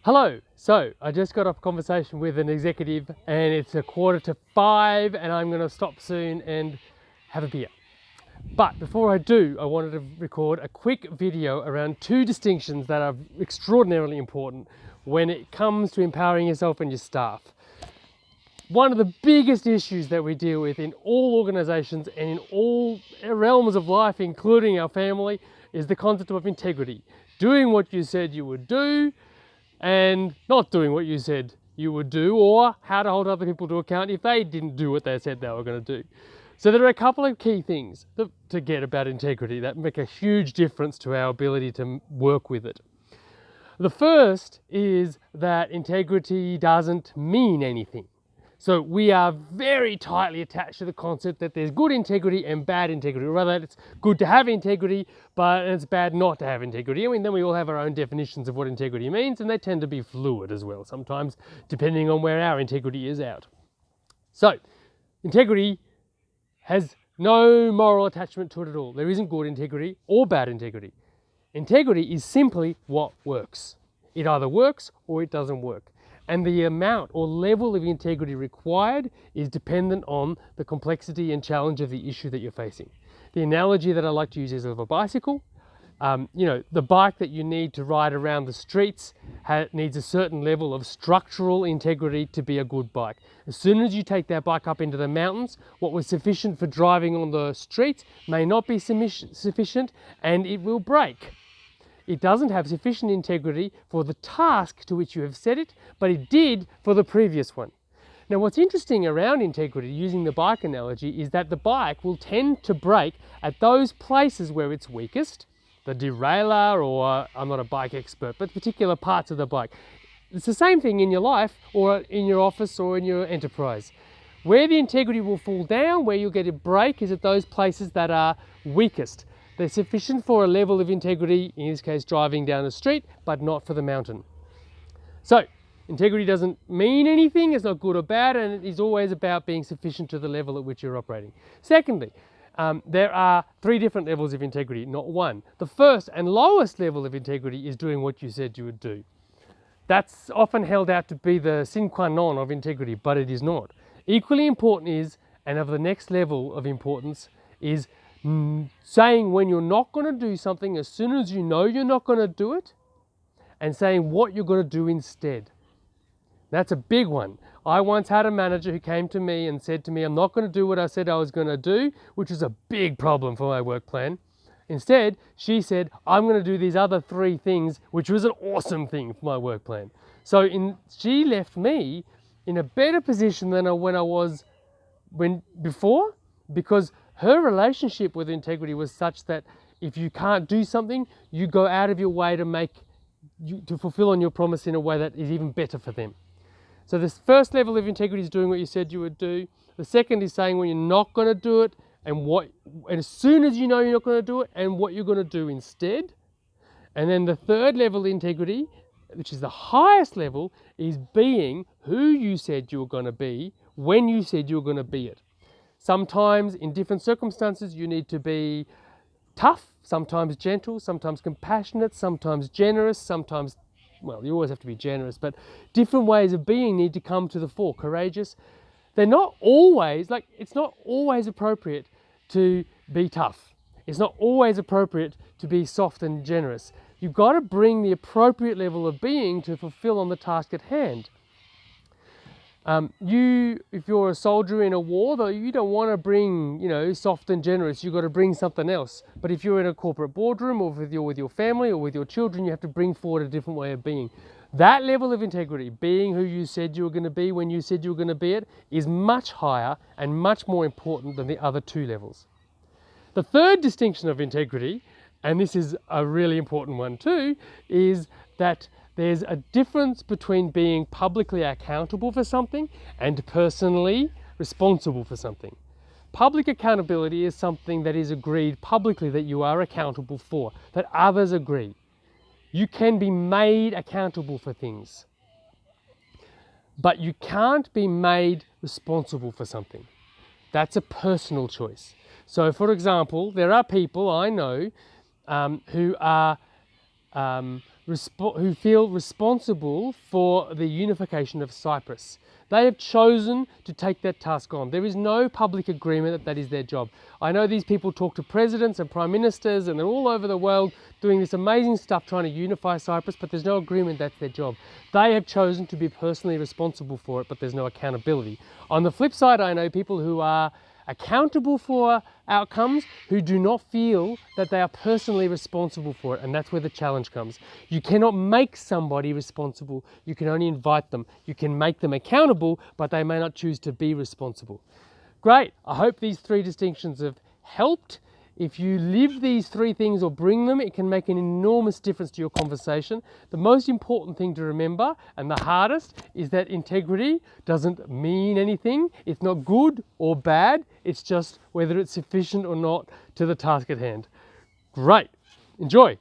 Hello. So I just got off a conversation with an executive and it's 4:45 and I'm going to stop soon and have a beer. But before I do, I wanted to record a quick video around two distinctions that are extraordinarily important when it comes to empowering yourself and your staff. One of the biggest issues that we deal with in all organizations and in all realms of life, including our family, is the concept of integrity. Doing what you said you would do and not doing what you said you would do, or how to hold other people to account if they didn't do what they said they were going to do. So there are a couple of key things to get about integrity that make a huge difference to our ability to work with it. The first is that integrity doesn't mean anything. So we are very tightly attached to the concept that there's good integrity and bad integrity, or rather it's good to have integrity, but it's bad not to have integrity. I mean, then we all have our own definitions of what integrity means, and they tend to be fluid as well, sometimes depending on where our integrity is out. So integrity has no moral attachment to it at all. There isn't good integrity or bad integrity. Integrity is simply what works. It either works or it doesn't work. And the amount or level of integrity required is dependent on the complexity and challenge of the issue that you're facing. The analogy that I like to use is of a bicycle. The bike that you need to ride around the streets needs a certain level of structural integrity to be a good bike. As soon as you take that bike up into the mountains, what was sufficient for driving on the streets may not be sufficient and it will break. It doesn't have sufficient integrity for the task to which you have set it, but it did for the previous one. Now, what's interesting around integrity, using the bike analogy, is that the bike will tend to break at those places where it's weakest, the derailleur, or I'm not a bike expert, but particular parts of the bike. It's the same thing in your life or in your office or in your enterprise. Where the integrity will fall down, where you'll get a break, is at those places that are weakest. They're sufficient for a level of integrity, in this case driving down a street, but not for the mountain. So integrity doesn't mean anything, it's not good or bad, and it is always about being sufficient to the level at which you're operating. Secondly, there are three different levels of integrity, not one. The first and lowest level of integrity is doing what you said you would do. That's often held out to be the sine qua non of integrity, but it is not. Equally important is, and of the next level of importance, is saying when you're not going to do something as soon as you know you're not going to do it, and saying what you're going to do instead. That's a big one. I once had a manager who came to me and said to me, I'm not going to do what I said I was going to do, which was a big problem for my work plan. Instead, she said, I'm going to do these other three things, which was an awesome thing for my work plan. So she left me in a better position than when I was before, because her relationship with integrity was such that if you can't do something, you go out of your way to fulfill on your promise in a way that is even better for them. So this first level of integrity is doing what you said you would do. The second is saying when you're not going to do it and as soon as you know you're not going to do it and what you're going to do instead. And then the third level of integrity, which is the highest level, is being who you said you were going to be when you said you were going to be it. Sometimes in different circumstances you need to be tough, sometimes gentle, sometimes compassionate, sometimes generous, sometimes, well, you always have to be generous, but different ways of being need to come to the fore. Courageous. They're not always, it's not always appropriate to be tough. It's not always appropriate to be soft and generous. You've got to bring the appropriate level of being to fulfill on the task at hand. If you're a soldier in a war, though, you don't want to bring, soft and generous. You've got to bring something else. But if you're in a corporate boardroom or with your family or with your children, you have to bring forward a different way of being. That level of integrity, being who you said you were going to be when you said you were going to be it, is much higher and much more important than the other two levels. The third distinction of integrity, and this is a really important one too, is that there's a difference between being publicly accountable for something and personally responsible for something. Public accountability is something that is agreed publicly that you are accountable for, that others agree. You can be made accountable for things, but you can't be made responsible for something. That's a personal choice. So, for example, there are people I know who are who feel responsible for the unification of Cyprus. They have chosen to take that task on. There is no public agreement that that is their job. I know these people talk to presidents and prime ministers, and they're all over the world doing this amazing stuff trying to unify Cyprus, but there's no agreement that's their job. They have chosen to be personally responsible for it, but there's no accountability. On the flip side, I know people who are accountable for outcomes who do not feel that they are personally responsible for it, and that's where the challenge comes. You cannot make somebody responsible, you can only invite them. You can make them accountable, but they may not choose to be responsible. Great, I hope these three distinctions have helped. If you live these three things or bring them, it can make an enormous difference to your conversation. The most important thing to remember, and the hardest, is that integrity doesn't mean anything. It's not good or bad. It's just whether it's sufficient or not to the task at hand. Great. Enjoy.